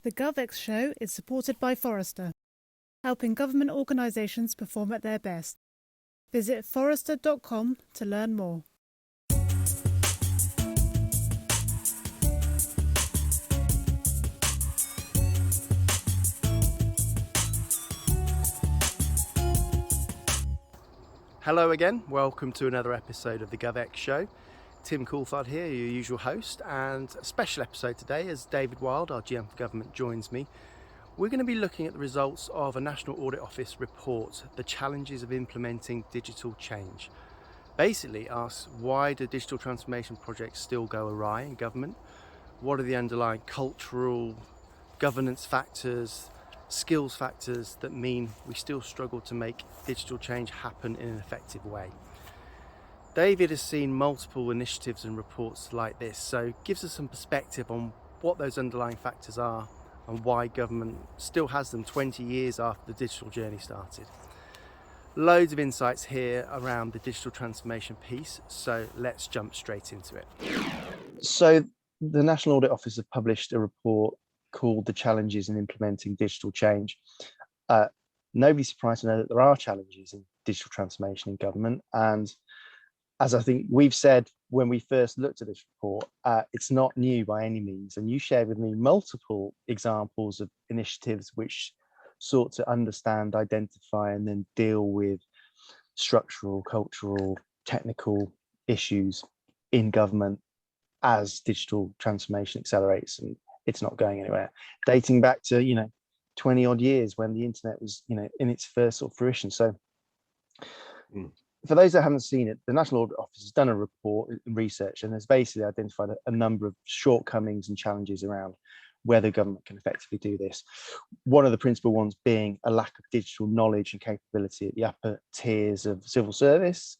The GovX Show is supported by Forrester, helping government organisations perform at their best. Visit forrester.com to learn more. Hello again, welcome to another episode of the GovX Show. Tim Coulthard here, your usual host, and a special episode today as David Wilde, our GM for Government, joins me. We're going to be looking at the results of a National Audit Office report, The Challenges of Implementing Digital Change. Basically asks, why do digital transformation projects still go awry in government? What are the underlying cultural, governance factors, skills factors that mean we still struggle to make digital change happen in an effective way? David has seen multiple initiatives and reports like this, so gives us some perspective on what those underlying factors are and why government still has them 20 years after the digital journey started. Loads of insights here around the digital transformation piece, so let's jump straight into it. So the National Audit Office have published a report called The Challenges in Implementing Digital Change. Nobody's surprised to know that there are challenges in digital transformation in government. And as I think we've said when we first looked at this report, it's not new by any means. And you shared with me multiple examples of initiatives which sought to understand, identify, and then deal with structural, cultural, technical issues in government as digital transformation accelerates, and it's not going anywhere. Dating back to 20 odd years when the internet was in its first sort of fruition. So for those that haven't seen it, the National Audit Office has done a report and research and has basically identified a number of shortcomings and challenges around whether government can effectively do this. One of the principal ones being a lack of digital knowledge and capability at the upper tiers of civil service.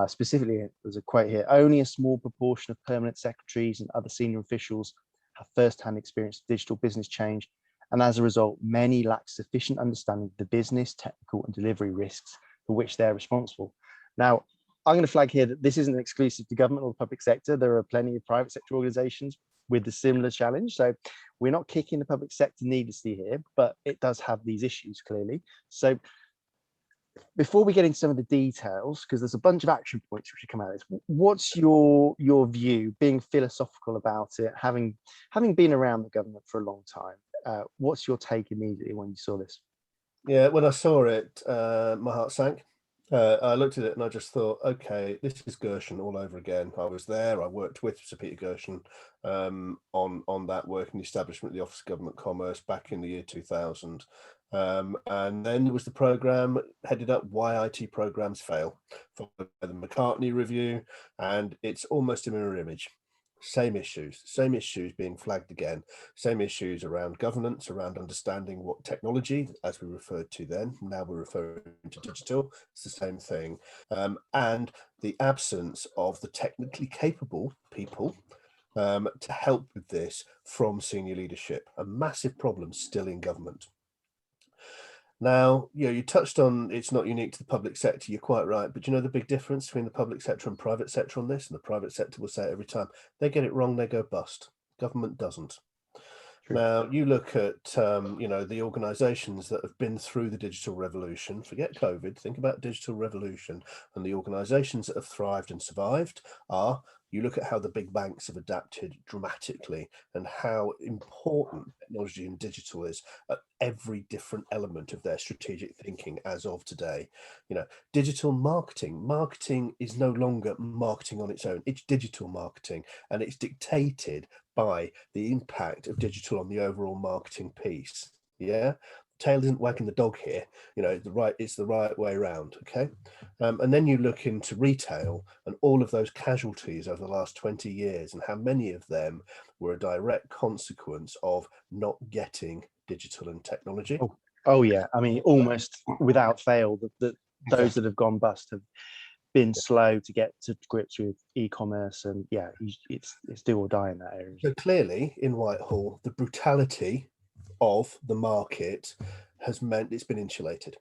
Specifically, there's a quote here: only a small proportion of permanent secretaries and other senior officials have first-hand experience of digital business change, and as a result, many lack sufficient understanding of the business, technical, and delivery risks for which they're responsible. Now, I'm going to flag here that this isn't exclusive to government or the public sector. There are plenty of private sector organisations with a similar challenge. So we're not kicking the public sector needlessly here, but it does have these issues clearly. So before we get into some of the details, because there's a bunch of action points which should come out of this, what's your view, being philosophical about it, having been around the government for a long time? What's your take immediately when you saw this? Yeah, when I saw it, my heart sank. I looked at it and I just thought, okay, this is Gershon all over again. I was there. I worked with Sir Peter Gershon on that work in the establishment of the Office of Government Commerce back in the year 2000. And then there was the programme headed up Why IT Programmes Fail, followed by the McCartney Review, and it's almost a mirror image. Same issues being flagged again, same issues around governance, around understanding what technology, as we referred to then, now we're referring to digital, it's the same thing, and the absence of the technically capable people to help with this from senior leadership, a massive problem still in government. Now, you touched on it's not unique to the public sector, you're quite right, but you know the big difference between the public sector and private sector on this? And the private sector will say it every time, they get it wrong, they go bust. Government doesn't. True. Now, you look at, the organisations that have been through the digital revolution, forget COVID, think about digital revolution, and the organisations that have thrived and survived are, you look at how the big banks have adapted dramatically and how important technology and digital is at every different element of their strategic thinking as of today. Digital marketing is no longer marketing on its own, it's digital marketing, and it's dictated by the impact of digital on the overall marketing piece. Yeah, tail isn't wagging the dog here. It's the right way around. Okay, and then you look into retail and all of those casualties over the last 20 years and how many of them were a direct consequence of not getting digital and technology. Oh yeah, I mean, almost without fail, that those that have gone bust have been slow to get to grips with e-commerce, and it's do or die in that area. So clearly in Whitehall, the brutality of the market has meant it's been insulated.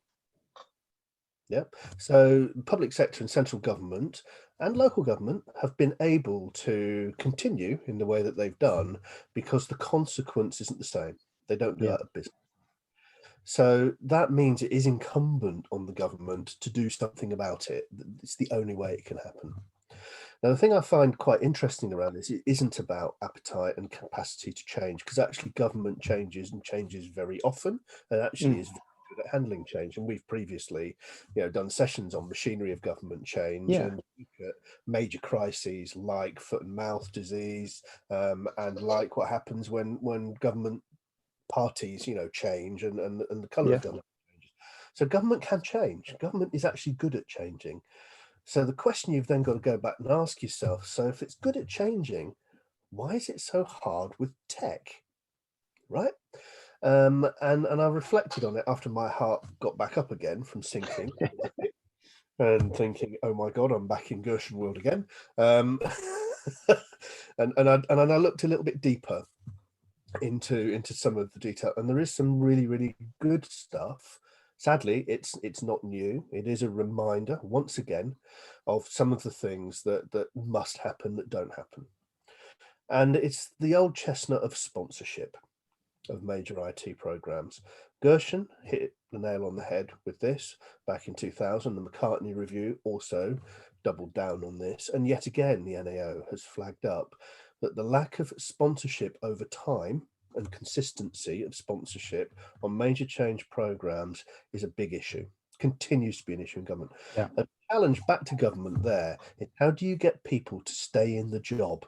Yeah, so public sector and central government and local government have been able to continue in the way that they've done because the consequence isn't the same. They don't go Yeah. out of business. So that means it is incumbent on the government to do something about it. It's the only way it can happen. Now, the thing I find quite interesting around this, it isn't about appetite and capacity to change, because actually government changes and changes very often, and actually is very good at handling change. And we've previously, done sessions on machinery of government change and look at major crises like foot and mouth disease, and like what happens when government parties, change and the colour of government changes. So government can change. Government is actually good at changing. So the question you've then got to go back and ask yourself, so if it's good at changing, why is it so hard with tech? Right? And I reflected on it after my heart got back up again from sinking and thinking, oh my God, I'm back in Gershon world again. And I looked a little bit deeper into some of the detail, and there is some really, really good stuff. Sadly, it's not new. It is a reminder once again of some of the things that must happen that don't happen. And it's the old chestnut of sponsorship of major IT programs. Gershon hit the nail on the head with this back in 2000. The McCartney Review also doubled down on this. And yet again, the NAO has flagged up that the lack of sponsorship over time and consistency of sponsorship on major change programs is a big issue, continues to be an issue in government. Yeah. A challenge back to government there is, how do you get people to stay in the job?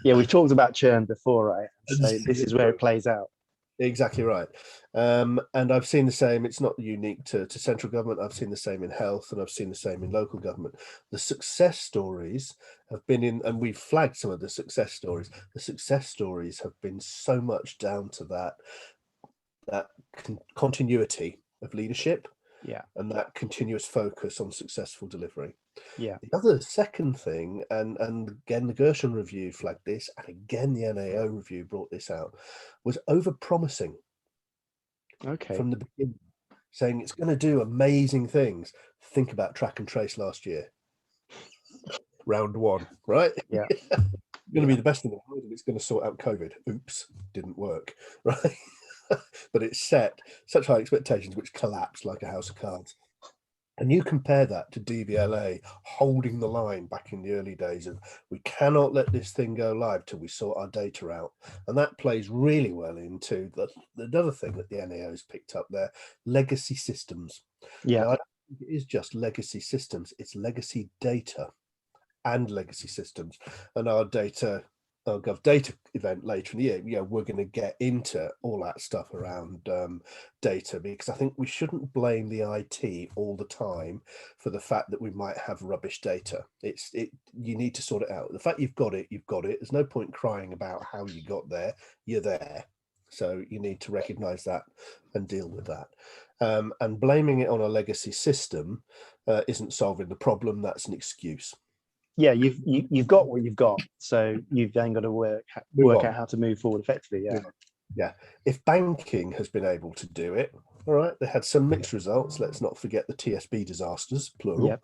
Yeah, we've talked about churn before, right? So this is where it plays out. Exactly right. And I've seen the same. It's not unique to central government. I've seen the same in health, and I've seen the same in local government. The success stories have been in, and we've flagged some of the success stories. The success stories have been so much down to that continuity of leadership, and that continuous focus on successful delivery. Yeah. The other second thing, and again the Gershon Review flagged this, and again the NAO Review brought this out, was over-promising. Okay. From the beginning, saying it's going to do amazing things. Think about track and trace last year. Round one, right? Yeah. Going to be the best in the world, and it's going to sort out COVID. Oops, didn't work, right? But it set such high expectations which collapsed like a house of cards. And you compare that to DVLA holding the line back in the early days of, we cannot let this thing go live till we sort our data out. And that plays really well into the other thing that the NAO has picked up there, legacy systems. Yeah. Now, I don't think it is just legacy systems, it's legacy data and legacy systems. And our Gov Data event later in the year, we're going to get into all that stuff around data, because I think we shouldn't blame the IT all the time for the fact that we might have rubbish data. You need to sort it out. The fact you've got it, you've got it. There's no point crying about how you got there. You're there. So you need to recognize that and deal with that. And blaming it on a legacy system isn't solving the problem. That's an excuse. Yeah, you've got what you've got, so you've then got to work out how to move forward effectively. Yeah. If banking has been able to do it, all right, they had some mixed results. Let's not forget the TSB disasters, plural.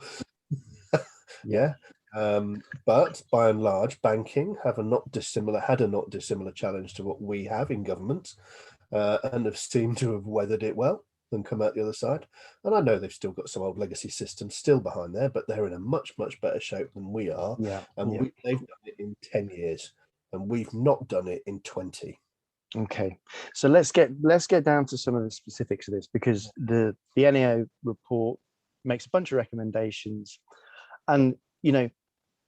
But by and large, banking had a not dissimilar challenge to what we have in government, and have seemed to have weathered it well and come out the other side. And I know they've still got some old legacy systems still behind there, but they're in a much, much better shape than we are. They've done it in 10 years, and we've not done it in 20. Okay, so let's get down to some of the specifics of this, because the NAO report makes a bunch of recommendations, and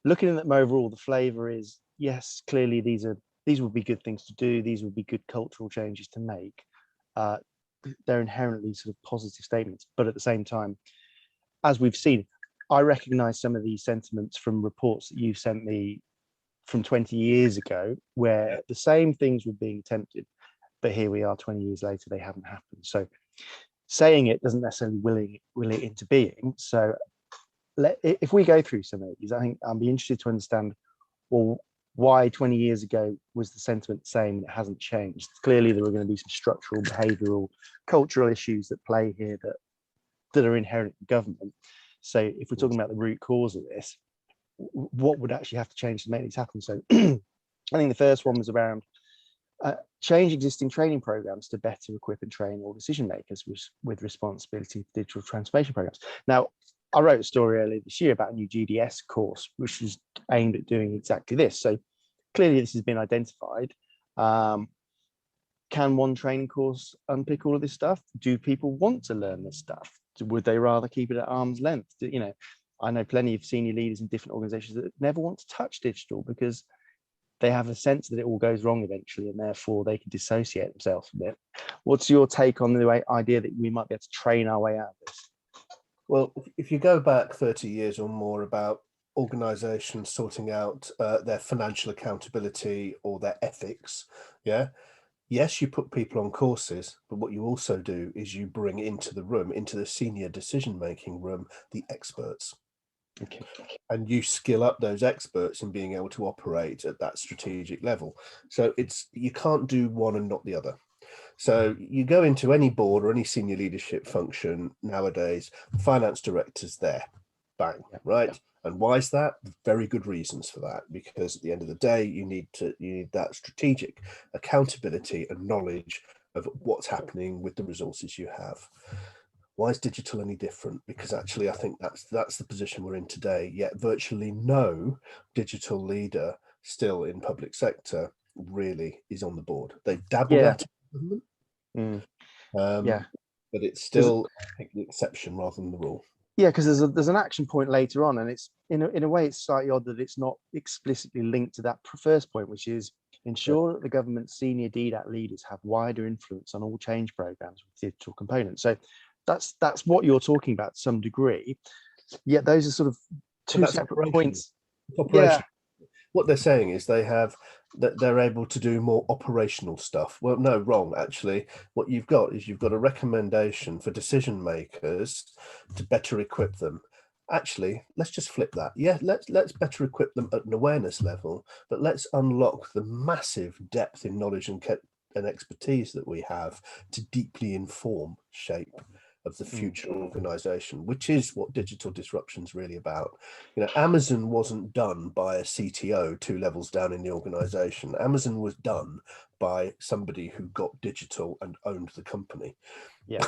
looking at them overall, the flavor is, yes, clearly these would be good things to do, these would be good cultural changes to make. They're inherently sort of positive statements, but at the same time, as we've seen, I recognize some of these sentiments from reports that you've sent me from 20 years ago, where the same things were being attempted, but here we are 20 years later, they haven't happened. So saying it doesn't necessarily will it into being. So if we go through some of these, I think I'd be interested to understand, well, why 20 years ago was the sentiment the same and it hasn't changed? Clearly there are going to be some structural, behavioural, cultural issues that play here that are inherent in government. So if we're talking about the root cause of this, what would actually have to change to make these happen? So I think the first one was around change existing training programs to better equip and train all decision makers with responsibility for digital transformation programs. Now, I wrote a story earlier this year about a new GDS course, which is aimed at doing exactly this. So clearly this has been identified. Can one training course unpick all of this stuff? Do people want to learn this stuff? Would they rather keep it at arm's length? You know, I know plenty of senior leaders in different organizations that never want to touch digital because they have a sense that it all goes wrong eventually, and therefore they can dissociate themselves from it. What's your take on the idea that we might be able to train our way out of this? Well, if you go back 30 years or more about organizations sorting out their financial accountability or their ethics, yes, you put people on courses, but what you also do is you bring into the room, into the senior decision-making room, the experts. Okay. And you skill up those experts in being able to operate at that strategic level. So you can't do one and not the other. So you go into any board or any senior leadership function nowadays, the finance director's there, bang, right? And why is that? Very good reasons for that, because at the end of the day, you need that strategic accountability and knowledge of what's happening with the resources you have. Why is digital any different? Because actually, I think that's the position we're in today. Yet virtually no digital leader still in public sector really is on the board. They've dabbled at it, but it's still the exception rather than the rule. Yeah, because there's an action point later on, and it's in a way it's slightly odd that it's not explicitly linked to that first point, which is ensure that the government's senior DDAT leaders have wider influence on all change programs with digital components. So that's what you're talking about to some degree. Yet those are sort of two separate points. Yeah. What they're saying is they're able to do more operational stuff. Well, no, wrong, actually. What you've got is you've got a recommendation for decision makers to better equip them. Actually, let's just flip that. Yeah, let's better equip them at an awareness level, but let's unlock the massive depth in knowledge and expertise that we have to deeply inform shape of the future organization, which is what digital disruption is really about. You know, Amazon wasn't done by a CTO 2 levels down in the organization. Amazon was done by somebody who got digital and owned the company. Yeah,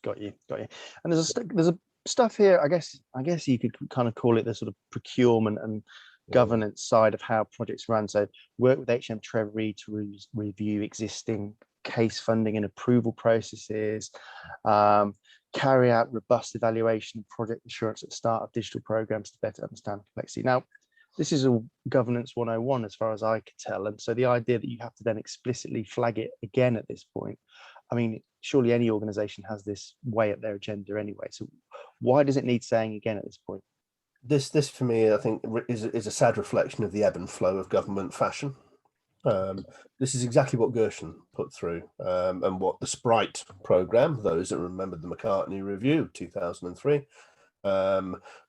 got you. And there's a stuff here. I guess you could kind of call it the sort of procurement and governance side of how projects run. So work with HM Treasury to review existing case funding and approval processes, carry out robust evaluation of project assurance at the start of digital programs to better understand complexity. Now, this is all governance 101 as far as I could tell. And so the idea that you have to then explicitly flag it again at this point, I mean, surely any organization has this way at their agenda anyway. So why does it need saying again at this point? This for me, I think, is a sad reflection of the ebb and flow of government fashion. This is exactly what Gershon put through and what the Sprite program, those that remember the McCartney Review 2003,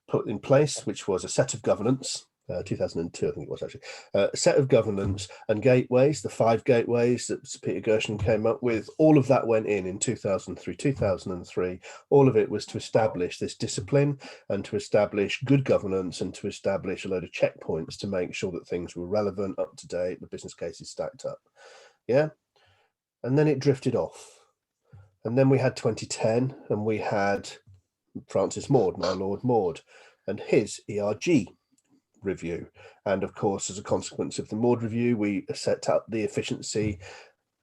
put in place, which was a set of governance, 2002 I think it was actually, a set of governance and gateways, the 5 gateways that Sir Peter Gershon came up with. All of that went in 2003. All of it was to establish this discipline and to establish good governance and to establish a load of checkpoints to make sure that things were relevant, up to date, the business cases stacked up. Yeah. And then it drifted off. And then we had 2010 and we had Francis Maude, now Lord Maude, and his ERG review. And of course, as a consequence of the Maude review, we set up the efficiency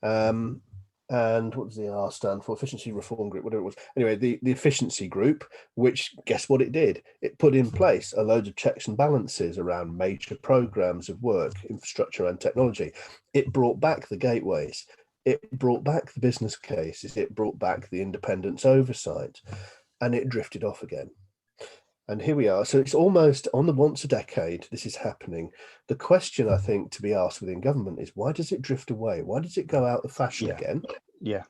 and what does the R stand for? Efficiency Reform Group, whatever it was. Anyway, the efficiency group, which guess what it did? It put in place a load of checks and balances around major programs of work, infrastructure and technology. It brought back the gateways. It brought back the business cases. It brought back the independence oversight, and it drifted off again. And here we are. So it's almost on the once a decade, this is happening. The question, I think, to be asked within government is, why does it drift away? Why does it go out of fashion again? Yeah.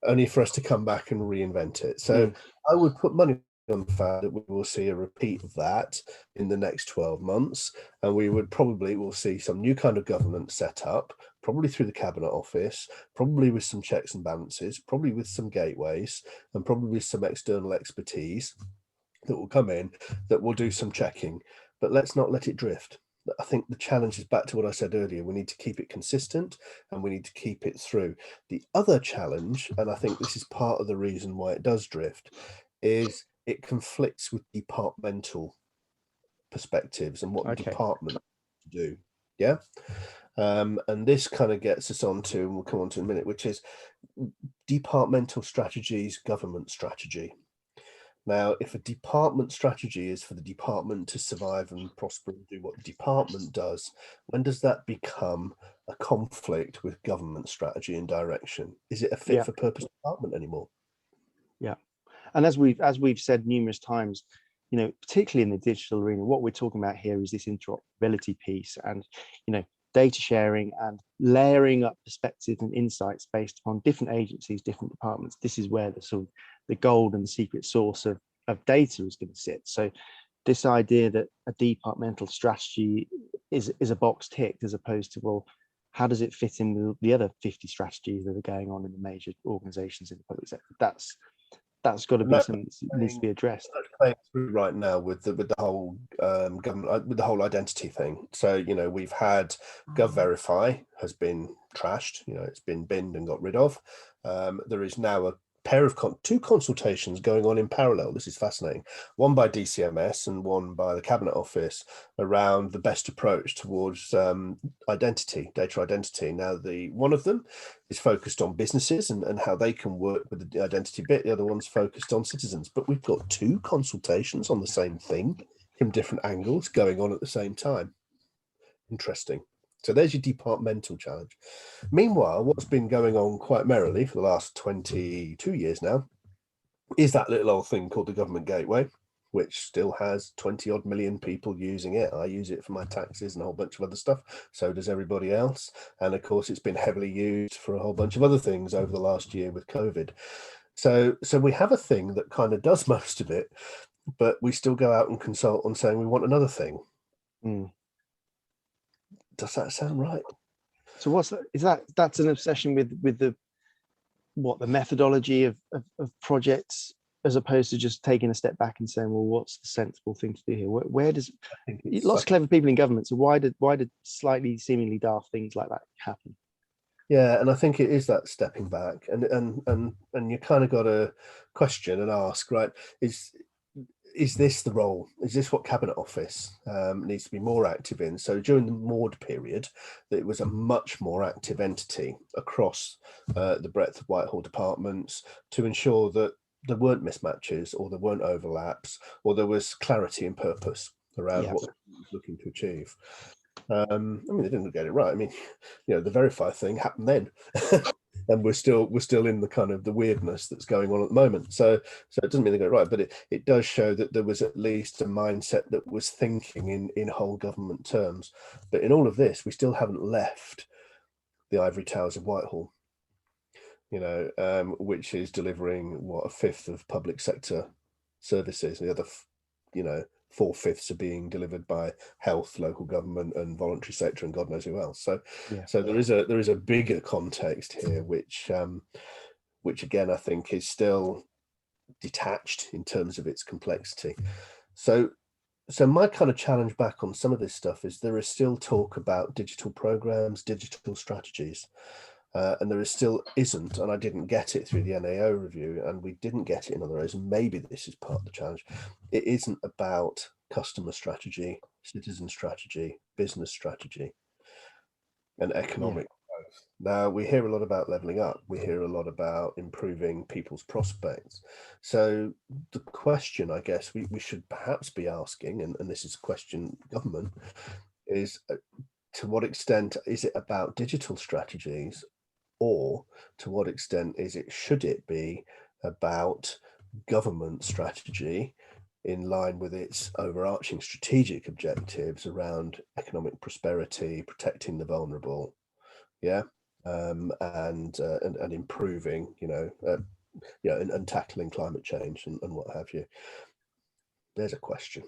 Only for us to come back and reinvent it. So I would put money on the fact that we will see a repeat of that in the next 12 months. And we will see some new kind of governance set up, probably through the Cabinet Office, probably with some checks and balances, probably with some gateways, and probably with some external expertise that will come in, that will do some checking. But let's not let it drift. I think the challenge is back to what I said earlier. We need to keep it consistent and we need to keep it through. The other challenge, and I think this is part of the reason why it does drift, is it conflicts with departmental perspectives and what the department do. Yeah. And this kind of gets us on to, and we'll come on to in a minute, which is departmental strategies, government strategy. Now, if a department strategy is for the department to survive and prosper and do what the department does, when does that become a conflict with government strategy and direction? Is it a fit for purpose department anymore? Yeah. And as we've said numerous times, you know, particularly in the digital arena, what we're talking about here is this interoperability piece and, you know, data sharing and layering up perspectives and insights based upon different agencies, different departments. This is where the sort of the gold and the secret source of data is going to sit. So this idea that a departmental strategy is a box ticked, as opposed to, well, how does it fit in with the other 50 strategies that are going on in the major organizations in the public sector? That's got to be something that needs to be addressed. That's playing through right now with the whole government, with the whole identity thing. So, you know, we've had GovVerify has been trashed. You know, it's been binned and got rid of. There is now a pair of two consultations going on in parallel. This is fascinating. One by DCMS and one by the Cabinet Office around the best approach towards identity, data identity. Now, one of them is focused on businesses and how they can work with the identity bit. The other one's focused on citizens. But we've got two consultations on the same thing from different angles going on at the same time. Interesting. So there's your departmental challenge. Meanwhile, what's been going on quite merrily for the last 22 years now is that little old thing called the Government Gateway, which still has 20 odd million people using it. I use it for my taxes and a whole bunch of other stuff. So does everybody else. And of course, it's been heavily used for a whole bunch of other things over the last year with COVID. So we have a thing that kind of does most of it, but we still go out and consult on saying we want another thing. Does that sound right? So that's an obsession with the methodology of projects, as opposed to just taking a step back and saying, well, what's the sensible thing to do here? Where does lots of clever people in government, so why did slightly seemingly daft things like that happen? Yeah, and I think it is that stepping back, and you kind of got to question and ask, right? Is this the role? Is this what Cabinet Office needs to be more active in? So during the Maud period, it was a much more active entity across the breadth of Whitehall departments to ensure that there weren't mismatches or there weren't overlaps or there was clarity and purpose around what it was looking to achieve. I mean, they didn't get it right. I mean, you know, the Verify thing happened then. And we're still in the kind of the weirdness that's going on at the moment. So it doesn't mean they got it right, but it does show that there was at least a mindset that was thinking in whole government terms. But in all of this, we still haven't left the ivory towers of Whitehall, you know, which is delivering a fifth of public sector services. The other, you know, 4/5 are being delivered by health, local government, and voluntary sector, and God knows who else. So there is a bigger context here, which again I think is still detached in terms of its complexity. So my kind of challenge back on some of this stuff is there is still talk about digital programs, digital strategies. And there still isn't, and I didn't get it through the NAO review, and we didn't get it in other areas, and maybe this is part of the challenge. It isn't about customer strategy, citizen strategy, business strategy, and economic growth. Now, we hear a lot about levelling up. We hear a lot about improving people's prospects. So the question, I guess, we should perhaps be asking, and this is a question government, is to what extent is it about digital strategies, or to what extent should it be about government strategy in line with its overarching strategic objectives around economic prosperity, protecting the vulnerable, and improving, and tackling climate change and what have you. There's a question.